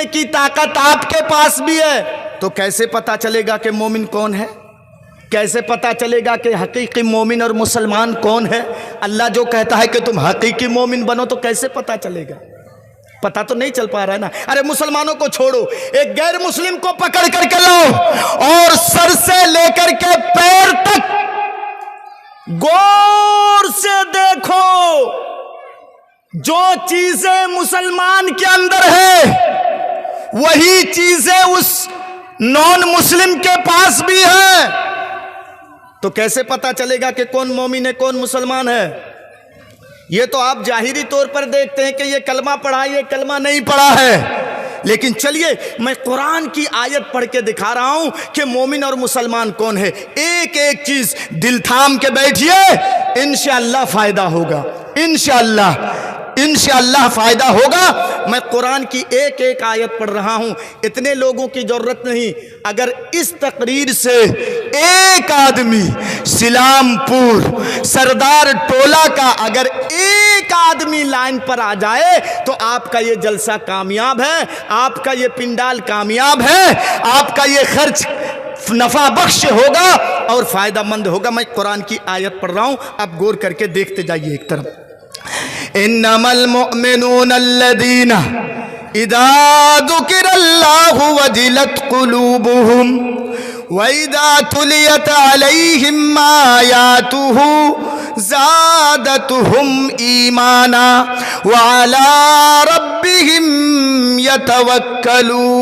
जीने की ताकत आपके पास भी है, तो कैसे पता चलेगा कि मोमिन कौन है? कैसे पता चलेगा कि हकीकी मोमिन और मुसलमान कौन है? अल्लाह जो कहता है कि तुम हकीकी मोमिन बनो, तो कैसे पता चलेगा? पता तो नहीं चल पा रहा है ना। अरे मुसलमानों को छोड़ो, एक गैर मुस्लिम को पकड़ करके लाओ और सर से लेकर के पैर तक गौर से देखो, जो चीजें मुसलमान के अंदर है वही चीजें उस नॉन मुस्लिम के पास भी है, तो कैसे पता चलेगा कि कौन मोमिन है कौन मुसलमान है? ये तो आप जाहिरी तौर पर देखते हैं कि ये कलमा पढ़ा, ये कलमा नहीं पढ़ा है, लेकिन चलिए मैं कुरान की आयत पढ़ के दिखा रहा हूं कि मोमिन और मुसलमान कौन है। एक एक चीज दिल थाम के बैठिए, इंशाअल्लाह फायदा होगा, इंशाअल्लाह फायदा होगा। मैं कुरान की एक एक आयत पढ़ रहा हूं, इतने लोगों की जरूरत नहीं। अगर इस तकरीर से एक आदमी सिलामपुर सरदार टोला का अगर एक आदमी लाइन पर आ जाए, तो आपका ये जलसा कामयाब है, आपका ये पिंडाल कामयाब है, आपका ये खर्च नफा बख्श होगा और फायदा मंद होगा। मैं कुरान की आयत पढ़ रहा हूं, आप गौर करके देखते जाइए एक तरफ। इन्नमल मुअमिनूना अल्लज़ीना इज़ा ज़ुकिरल्लाहु वजिलत क़ुलूबुहुम व इज़ा तुलियत अलैहिम आयातुहु ज़ादतहुम ईमाना व अला रब्बिहिम यतवक्कलून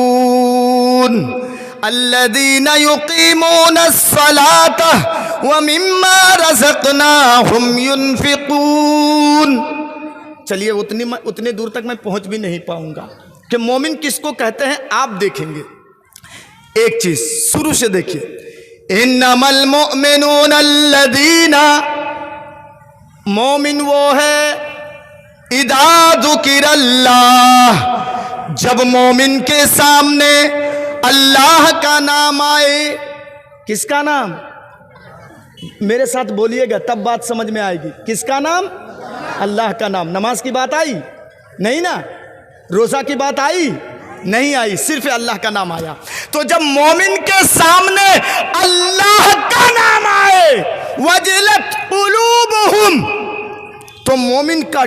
अल्लज़ीना युक़ीमूना अस्सलाता व मिम्मा रज़क़नाहुम युनफ़िक़ून। चलिए उतने दूर तक मैं पहुंच भी नहीं पाऊंगा कि मोमिन किसको कहते हैं, आप देखेंगे। एक चीज शुरू से देखिए, इन्नमल मुअमिनूना अल्लज़ीना, मोमिन वो है इज़ा ज़ुकिरल्लाह, जब मोमिन के सामने अल्लाह का नाम आए। किसका नाम? मेरे साथ बोलिएगा तब बात समझ में आएगी। किसका नाम? अल्लाह का नाम। नमाज की बात आई नहीं ना, रोजा की बात आई नहीं आई, सिर्फ अल्लाह का नाम आया। तो जब मोमिन के सामने अल्लाह का नाम आए, वजिलत कुलूबुहुम, तो मोमिन का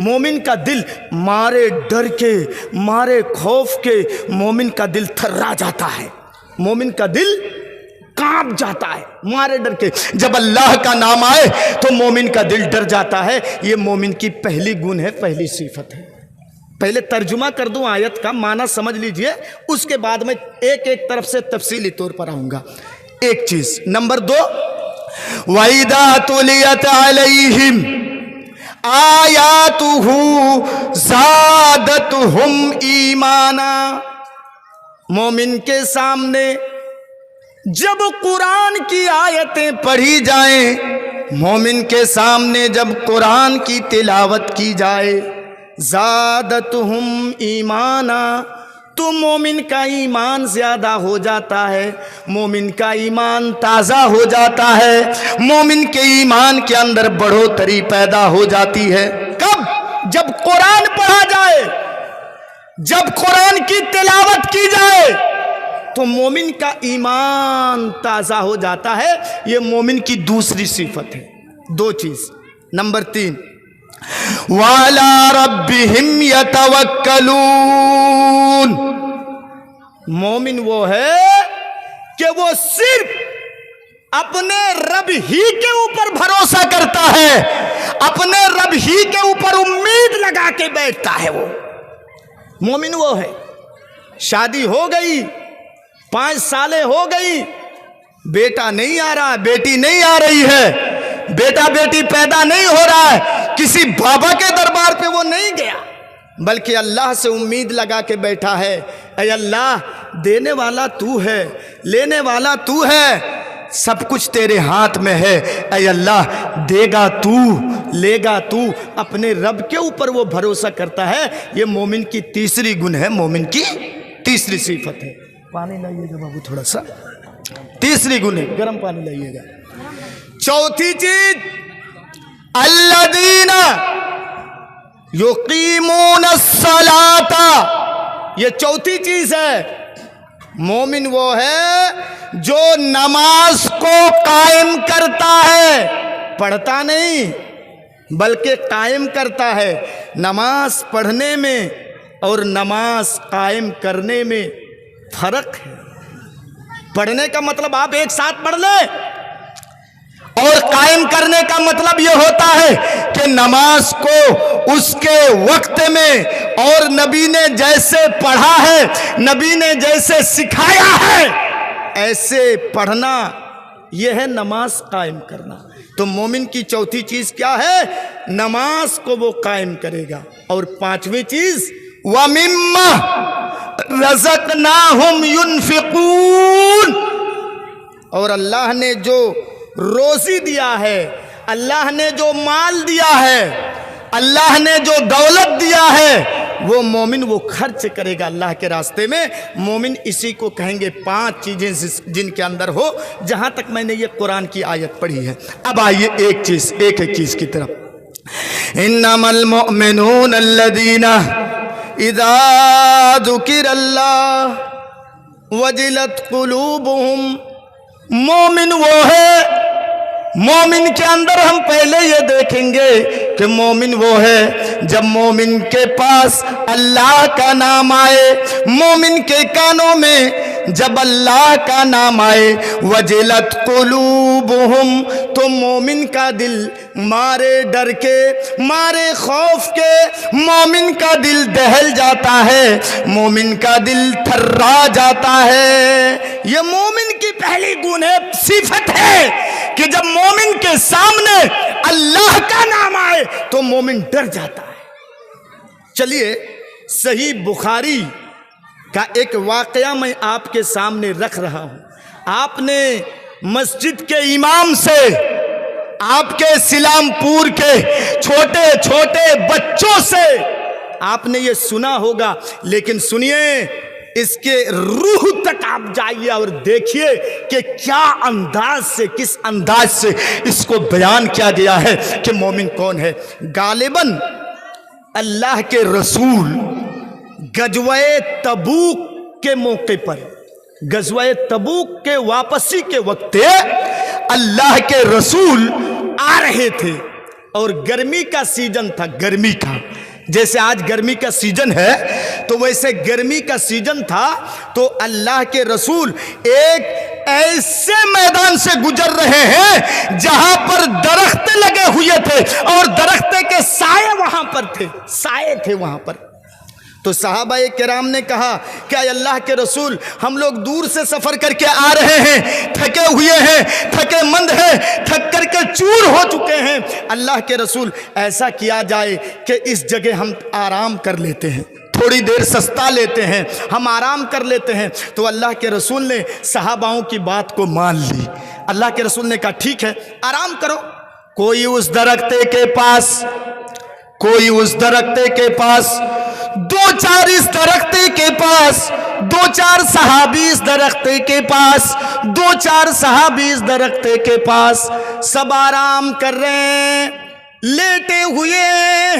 मोमिन का दिल मारे डर के, मारे खौफ के, मोमिन का दिल थर्रा जाता है, मोमिन का दिल कांप जाता है मारे डर के। जब अल्लाह का नाम आए तो मोमिन का दिल डर जाता है। ये मोमिन की पहली गुण है, पहली सिफत है। पहले तर्जुमा कर दूं आयत का, माना समझ लीजिए, उसके बाद में एक एक तरफ से तफसीली तौर पर आऊंगा। एक चीज नंबर 2, वइदा तुलियत अलैहिम आयातुहु ज़ादतहुम ईमाना, मोमिन के सामने जब कुरान की आयतें पढ़ी जाएं, मोमिन के सामने जब कुरान की तिलावत की जाए, ज़ादतहुम ईमाना, तो मोमिन का ईमान ज़्यादा हो जाता है, मोमिन का ईमान ताज़ा हो जाता है, मोमिन के ईमान के अंदर बढ़ोतरी पैदा हो जाती है। कब? जब कुरान पढ़ा जाए, जब कुरान की तिलावत की जाए, तो मोमिन का ईमान ताज़ा हो जाता है। ये मोमिन की दूसरी सिफत है। 2 चीज़। नंबर 3, वाला रब्बिहिम यतवक्कलून, मोमिन वो है कि वो सिर्फ अपने रब ही के ऊपर भरोसा करता है, अपने रब ही के ऊपर उम्मीद लगा के बैठता है। वो मोमिन वो है। शादी हो गई, 5 सालें हो गई, बेटा नहीं आ रहा, बेटी नहीं आ रही है, बेटा बेटी पैदा नहीं हो रहा है, किसी बाबा के दरबार पे वो नहीं गया, बल्कि अल्लाह से उम्मीद लगा के बैठा है। ऐ अल्लाह, देने वाला तू है, लेने वाला तू है, सब कुछ तेरे हाथ में है। ऐ अल्लाह, देगा तू, लेगा तू, अपने रब के ऊपर वो भरोसा करता है। ये मोमिन की तीसरी गुण है, मोमिन की तीसरी सिफत है। पानी लाइएगा बाबू थोड़ा सा, तीसरी गुण है, गर्म पानी लाइएगा। चौथी चीज, अल्लज़ीना युक़ीमूना अस्सलाता, ये चौथी चीज है। मोमिन वो है जो नमाज को कायम करता है, पढ़ता नहीं बल्कि कायम करता है। नमाज पढ़ने में और नमाज कायम करने में फर्क है। पढ़ने का मतलब आप एक साथ पढ़ लें, और कायम करने का मतलब यह होता है कि नमाज को उसके वक्त में और नबी ने जैसे पढ़ा है, नबी ने जैसे सिखाया है, ऐसे पढ़ना, यह है नमाज कायम करना। तो मोमिन की चौथी चीज क्या है? नमाज को वो कायम करेगा। और पांचवी चीज वमिम्मा रज़क़नाहुम युनफिकून, और अल्लाह ने जो रोजी दिया है, अल्लाह ने जो माल दिया है, अल्लाह ने जो दौलत दिया है, वो मोमिन वो खर्च करेगा अल्लाह के रास्ते में। मोमिन इसी को कहेंगे 5 चीजें जिनके अंदर हो। जहां तक मैंने ये कुरान की आयत पढ़ी है। अब आइए एक एक चीज की तरफ। इन्नमल मुमिनून अल्लज़ीना इज़ा ज़ुकिरल्लाह वजिलत कुलूबुहुम। मोमिन वो है, मोमिन के अंदर हम पहले ये देखेंगे कि मोमिन वो है जब मोमिन के पास अल्लाह का नाम आए, मोमिन के कानों में जब अल्लाह का नाम आए, वजिलत कुलूबुहुम, तो मोमिन का दिल मारे डर के, मारे खौफ के, मोमिन का दिल दहल जाता है, मोमिन का दिल थर्रा जाता है। ये मोमिन की पहली गुण है, सिफत है कि जब मोमिन के सामने अल्लाह का नाम आए तो मोमिन डर जाता है। चलिए, सही बुखारी का एक वाकया मैं आपके सामने रख रहा हूं। आपने मस्जिद के इमाम से, आपके सिलामपुर के छोटे छोटे बच्चों से आपने ये सुना होगा, लेकिन सुनिए, इसके रूह तक आप जाइए और देखिए कि क्या अंदाज से, किस अंदाज से इसको बयान किया गया है कि मोमिन कौन है। गालिबन अल्लाह के रसूल गज़वे तबूक के मौके पर, गज़वे तबूक के वापसी के वक्त अल्लाह के रसूल आ रहे थे, और गर्मी का सीजन था। गर्मी का, जैसे आज गर्मी का सीजन है तो वैसे गर्मी का सीजन था। तो अल्लाह के रसूल एक ऐसे मैदान से गुजर रहे हैं जहां पर दरख्त लगे हुए थे और दरख्त के साए वहां पर थे, साए थे वहां पर। तो सहाबाए किराम ने कहा, क्या अल्लाह के रसूल, हम लोग दूर से सफ़र करके आ रहे हैं, थके हुए हैं, थके मंद हैं, थक करके चूर हो चुके हैं। अल्लाह के रसूल, ऐसा किया जाए कि इस जगह हम आराम कर लेते हैं, थोड़ी देर सस्ता लेते हैं, हम आराम कर लेते हैं। तो अल्लाह के रसूल ने सहाबाओं की बात को मान ली। अल्लाह के रसूल ने कहा, ठीक है, आराम करो। कोई उस दरख्ते के पास, कोई उस दरख्ते के पास, 2-4 इस दरख्ते के पास, 2-4 सहाबी इस दरख्ते के पास, 2-4 सहाबी इस दरख्ते के पास, सब आराम कर रहे हैं, लेटे हुए।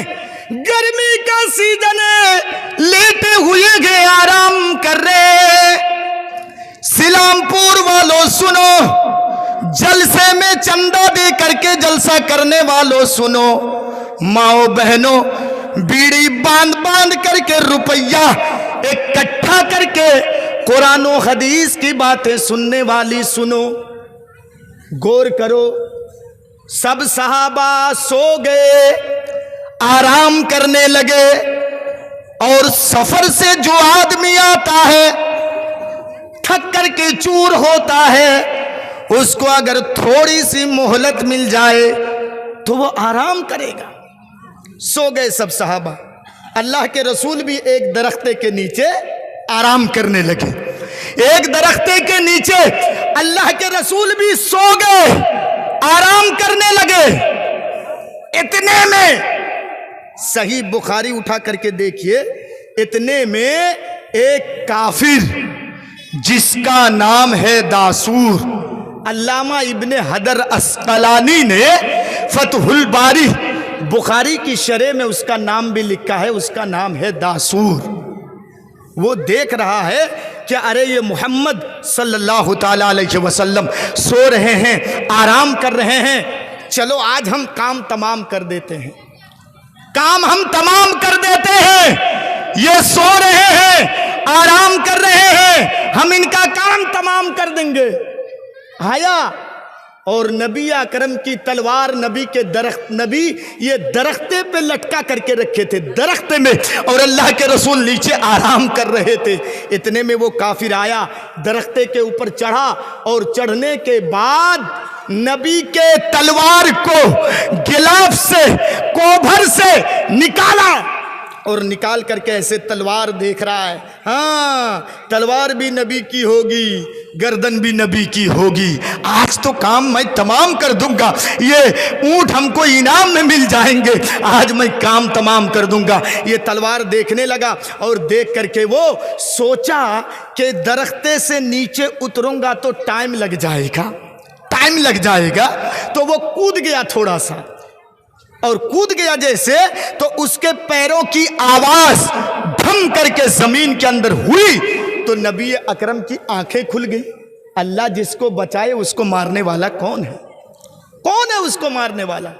गर्मी का सीजन है, लेटे हुए गए आराम कर रहे। सिलामपुर वालों सुनो, जलसे में चंदा दे करके जलसा करने वालों सुनो, माओ बहनों, बीड़ी बांध बांध करके रुपया इकट्ठा करके कुरान और हदीस की बातें सुनने वाली सुनो, गौर करो। सब सहाबा सो गए, आराम करने लगे, और सफर से जो आदमी आता है, थक करके चूर होता है, उसको अगर थोड़ी सी मोहलत मिल जाए तो वो आराम करेगा। सो गए सब सहाबा। अल्लाह के रसूल भी एक दरख्ते के नीचे आराम करने लगे। एक दरख्ते के नीचे अल्लाह के रसूल भी सो गए, आराम करने लगे। इतने में, सही बुखारी उठा करके देखिए, इतने में एक काफिर जिसका नाम है दासूर, अल्लामा इब्ने हदर अस्कलानी ने फतहुल बारी बुखारी की शरह में उसका नाम भी लिखा है, उसका नाम है दासूर। वो देख रहा है कि अरे ये मोहम्मद सल्लल्लाहु ताला अलैहि वसल्लम सो रहे हैं, आराम कर रहे हैं, चलो आज हम काम तमाम कर देते हैं, काम हम तमाम कर देते हैं। ये सो रहे हैं, आराम कर रहे हैं, हम इनका काम तमाम कर देंगे। आया और नबी अकरम की तलवार नबी के दरख्त, नबी ये दरख्ते पे लटका करके रखे थे, दरख्ते में, और अल्लाह के रसूल नीचे आराम कर रहे थे। इतने में वो काफिर आया, दरख्ते के ऊपर चढ़ा और चढ़ने के बाद नबी के तलवार को गिलाफ से, कोभर से निकाला और निकाल करके ऐसे तलवार देख रहा है। हाँ, तलवार भी नबी की होगी, गर्दन भी नबी की होगी, आज तो काम मैं तमाम कर दूंगा, ये ऊंट हमको इनाम में मिल जाएंगे, आज मैं काम तमाम कर दूंगा। ये तलवार देखने लगा और देख करके वो सोचा कि दरख्ते से नीचे उतरूंगा तो टाइम लग जाएगा, टाइम लग जाएगा, तो वो कूद गया थोड़ा सा, और कूद गया जैसे, तो उसके पैरों की आवाज धम करके जमीन के अंदर हुई, तो नबी अकरम की आंखें खुल गई। अल्लाह जिसको बचाए उसको मारने वाला कौन है? कौन है उसको मारने वाला?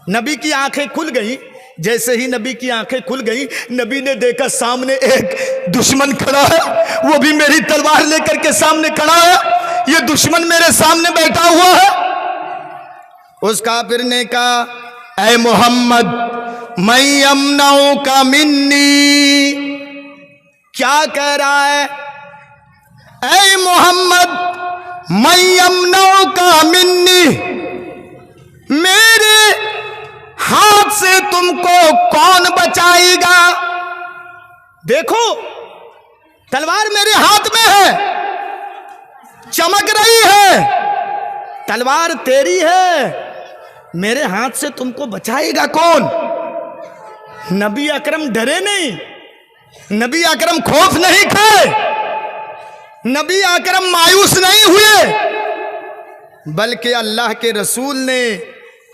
नबी की आंखें खुल गई। जैसे ही नबी की आंखें खुल गई, नबी ने देखा सामने एक दुश्मन खड़ा है, वो भी मेरी तलवार लेकर के सामने खड़ा है, ये दुश्मन मेरे सामने बैठा हुआ है। उस काफिर ने कहा, ऐ मोहम्मद, मैं यमनाऊ का मिन्नी, क्या कह रहा है? ऐ मोहम्मद, मैं यमनाऊ का मिन्नी, मेरे हाथ से तुमको कौन बचाएगा? देखो तलवार मेरे हाथ में है, चमक रही है, तलवार तेरी है, मेरे हाथ से तुमको बचाएगा कौन? नबी अकरम डरे नहीं, नबी अकरम खौफ नहीं खाए, नबी अकरम मायूस नहीं हुए, बल्कि अल्लाह के रसूल ने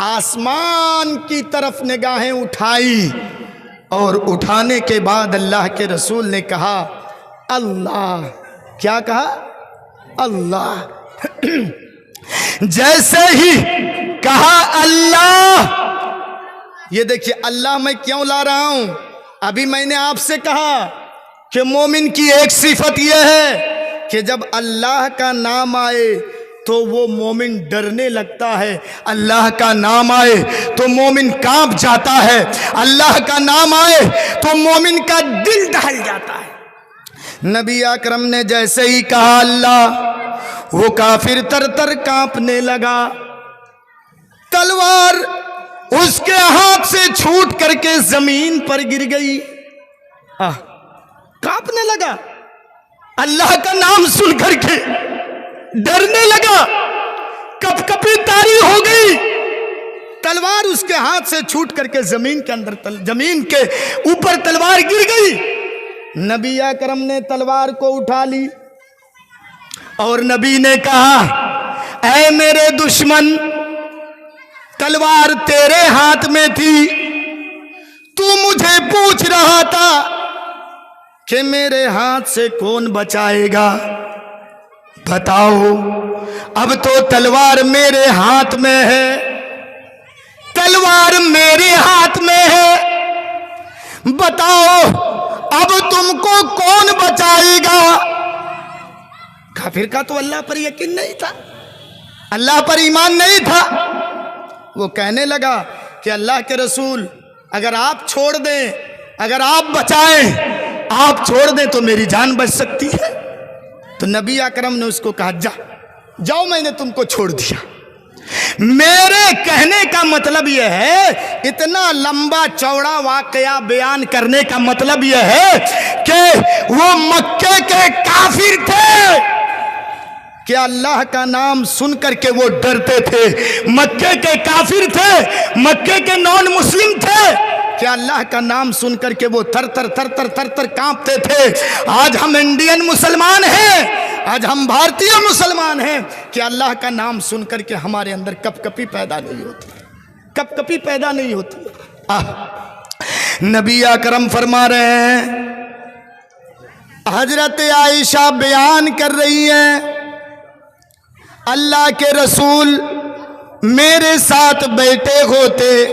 आसमान की तरफ निगाहें उठाई, और उठाने के बाद अल्लाह के रसूल ने कहा, अल्लाह। क्या कहा? अल्लाह। जैसे ही कहा अल्लाह, ये देखिए अल्लाह मैं क्यों ला रहा हूं? अभी मैंने आपसे कहा कि मोमिन की एक सिफत यह है कि जब अल्लाह का नाम आए तो वो मोमिन डरने लगता है, अल्लाह का नाम आए तो मोमिन कांप जाता है, अल्लाह का नाम आए तो मोमिन का दिल दहल जाता है। नबी अकरम ने जैसे ही कहा अल्लाह, वो काफिर तर कांपने लगा, तलवार उसके हाथ से छूट करके जमीन पर गिर गई, कांपने लगा, अल्लाह का नाम सुन करके डरने लगा, कपकपी तारी हो गई, तलवार उसके हाथ से छूट करके जमीन के अंदर, जमीन के ऊपर तलवार गिर गई। नबी अकरम ने तलवार को उठा ली और नबी ने कहा, ऐ मेरे दुश्मन, तलवार तेरे हाथ में थी, तू मुझे पूछ रहा था कि मेरे हाथ से कौन बचाएगा? बताओ, अब तो तलवार मेरे हाथ में है, तलवार मेरे हाथ में है, बताओ अब तुमको कौन बचाएगा? काफिर का तो अल्लाह पर यकीन नहीं था, अल्लाह पर ईमान नहीं था। वो कहने लगा कि अल्लाह के रसूल, अगर आप छोड़ दें, अगर आप बचाएं, आप छोड़ दें तो मेरी जान बच सकती है। तो नबी अकरम ने उसको कहा, जाओ मैंने तुमको छोड़ दिया। मेरे कहने का मतलब यह है, इतना लंबा चौड़ा वाकया बयान करने का मतलब यह है कि वो मक्के के काफिर थे कि अल्लाह का नाम सुन करके वो डरते थे, मक्के के काफिर थे, मक्के के नॉन मुस्लिम थे कि अल्लाह का नाम सुन करके वो थर थर कांपते थे। आज हम इंडियन मुसलमान हैं, आज हम भारतीय मुसलमान हैं कि अल्लाह का नाम सुन करके हमारे अंदर कपकपी पैदा नहीं होती, कपकपी पैदा नहीं होती। नबी अकरम फरमा रहे हैं, हजरत आयशा बयान कर रही हैं, अल्लाह के रसूल मेरे साथ बैठे होते,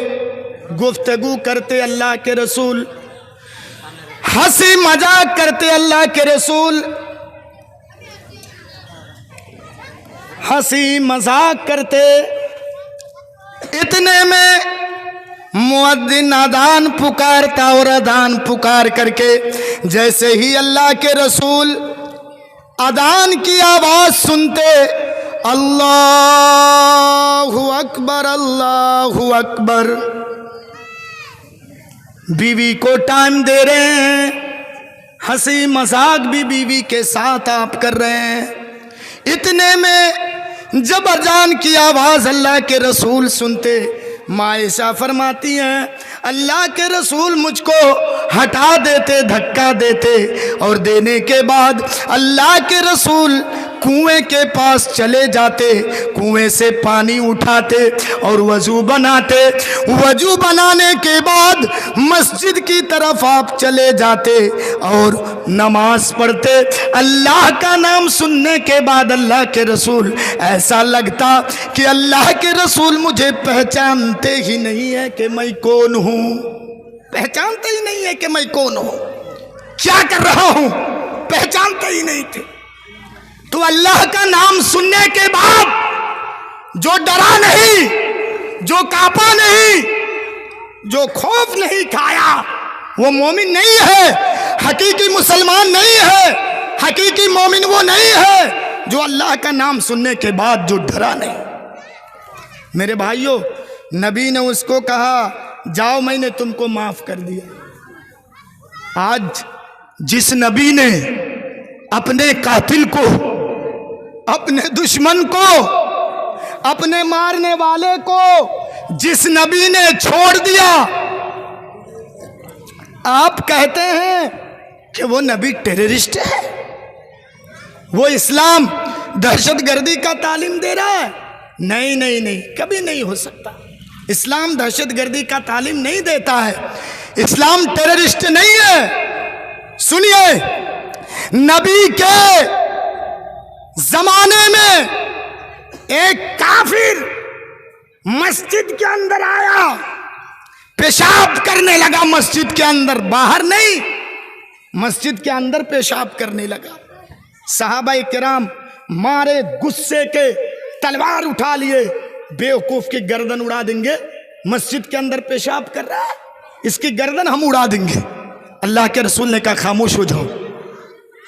गुफ्तगू करते अल्लाह के रसूल, हंसी मजाक करते अल्लाह के रसूल, हंसी मजाक करते। इतने में मुअद्दिन अदान पुकारता और अदान पुकार करके जैसे ही अल्लाह के रसूल अदान की आवाज सुनते, अल्लाहु अकबर अल्लाहु अकबर, बीवी को टाइम दे रहे हैं, हंसी मजाक भी बीवी के साथ आप कर रहे हैं। इतने में जब अजान की आवाज अल्लाह के रसूल सुनते, माँ आयशा फरमाती हैं, अल्लाह के रसूल मुझको हटा देते, धक्का देते, और देने के बाद अल्लाह के रसूल कुएं के पास चले जाते, कुएं से पानी उठाते और वजू बनाते। वजू बनाने के बाद मस्जिद की तरफ आप चले जाते और नमाज पढ़ते। अल्लाह का नाम सुनने के बाद अल्लाह के रसूल, ऐसा लगता कि अल्लाह के रसूल मुझे पहचानते ही नहीं है कि मैं कौन हूँ, पहचानते ही नहीं है कि मैं कौन हूँ, क्या कर रहा हूँ, पहचानते ही नहीं थे। तो अल्लाह का नाम सुनने के बाद जो डरा नहीं, जो कांपा नहीं, जो खौफ नहीं खाया, वो मोमिन नहीं है, हकीकी मुसलमान नहीं है, हकीकी मोमिन वो नहीं है जो अल्लाह का नाम सुनने के बाद जो डरा नहीं। मेरे भाइयों, नबी ने उसको कहा, जाओ मैंने तुमको माफ कर दिया। आज जिस नबी ने अपने कातिल को, अपने दुश्मन को, अपने मारने वाले को जिस नबी ने छोड़ दिया, आप कहते हैं कि वो नबी टेररिस्ट है, वो इस्लाम दहशतगर्दी का तालीम दे रहा है। नहीं नहीं नहीं, कभी नहीं हो सकता। इस्लाम दहशतगर्दी का तालीम नहीं देता है, इस्लाम टेररिस्ट नहीं है। सुनिए, नबी के जमाने में एक काफिर मस्जिद के अंदर आया, पेशाब करने लगा मस्जिद के अंदर, बाहर नहीं, मस्जिद के अंदर पेशाब करने लगा। सहाबाए किराम मारे गुस्से के तलवार उठा लिए, बेवकूफ की गर्दन उड़ा देंगे, मस्जिद के अंदर पेशाब कर रहा है, इसकी गर्दन हम उड़ा देंगे। अल्लाह के रसूल ने कहा, खामोश हो जाओ,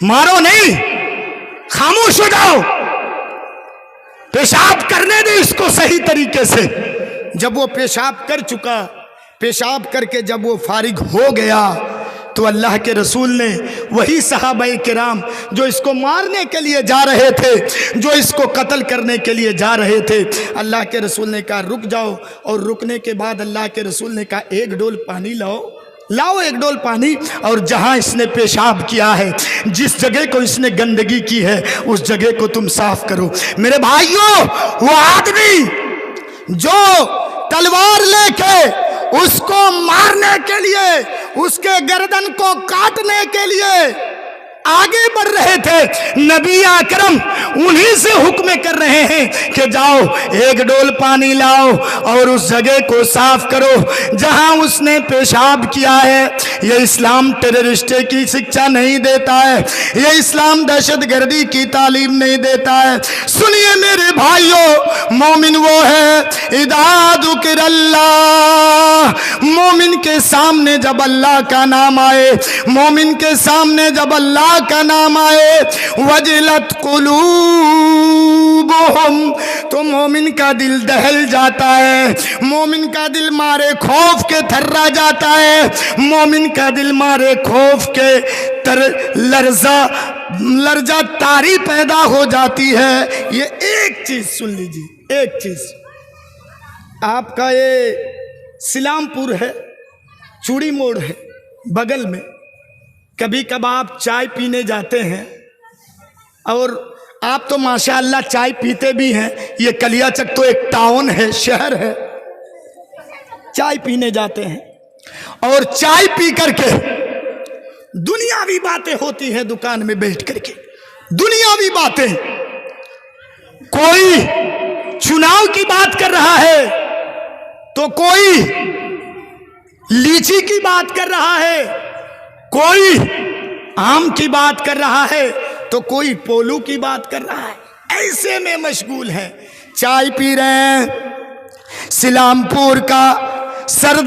मारो नहीं, खामोश हो जाओ, पेशाब करने दे इसको सही तरीके से। जब वो पेशाब कर चुका, पेशाब करके जब वो फारिग हो गया, तो अल्लाह के रसूल ने वही सहाबाए किराम जो इसको मारने के लिए जा रहे थे, जो इसको कत्ल करने के लिए जा रहे थे, अल्लाह के रसूल ने कहा रुक जाओ। और रुकने के बाद अल्लाह के रसूल ने कहा, एक डोल पानी लाओ, लाओ एक डोल पानी, और जहां इसने पेशाब किया है, जिस जगह को इसने गंदगी की है, उस जगह को तुम साफ करो। मेरे भाइयों, वो आदमी जो तलवार लेके उसको मारने के लिए, उसके गर्दन को काटने के लिए आगे बढ़ रहे थे, नबी अकरम उन्हीं से हुक्म कर रहे हैं कि जाओ एक डोल पानी लाओ और उस जगह को साफ करो जहां उसने पेशाब किया है। ये इस्लाम टेररिस्ट की शिक्षा नहीं देता है, ये इस्लाम दहशतगर्दी की तालीम नहीं देता है। सुनिए मेरे भाइयों, मोमिन वो है इदा ज़ुकिरल्लाह, मोमिन के सामने जब अल्लाह का नाम आए, मोमिन के सामने जब अल्लाह का नाम आए, वजलत कुलूबुहुम, तो मोमिन का दिल दहल जाता है, मोमिन का दिल मारे खौफ के थर्रा जाता है, मोमिन का दिल मारे खौफ के लर्जा तारी पैदा हो जाती है। ये एक चीज सुन लीजिए, एक चीज, आपका ये सिलामपुर है, चूड़ी मोड़ है बगल में, कभी कभार आप चाय पीने जाते हैं, और आप तो माशाअल्लाह चाय पीते भी हैं, ये कलियाचक तो एक टाउन है, शहर है, चाय पीने जाते हैं और चाय पी करके दुनियावी बातें होती हैं दुकान में बैठ करके, दुनियावी बातें। कोई चुनाव की बात कर रहा है तो कोई लीची की बात कर रहा है, कोई आम की बात कर रहा है तो कोई पोलू की बात कर रहा है। ऐसे में मशगूल है। चाय पी रहे हैं, सिलामपुर का सरदार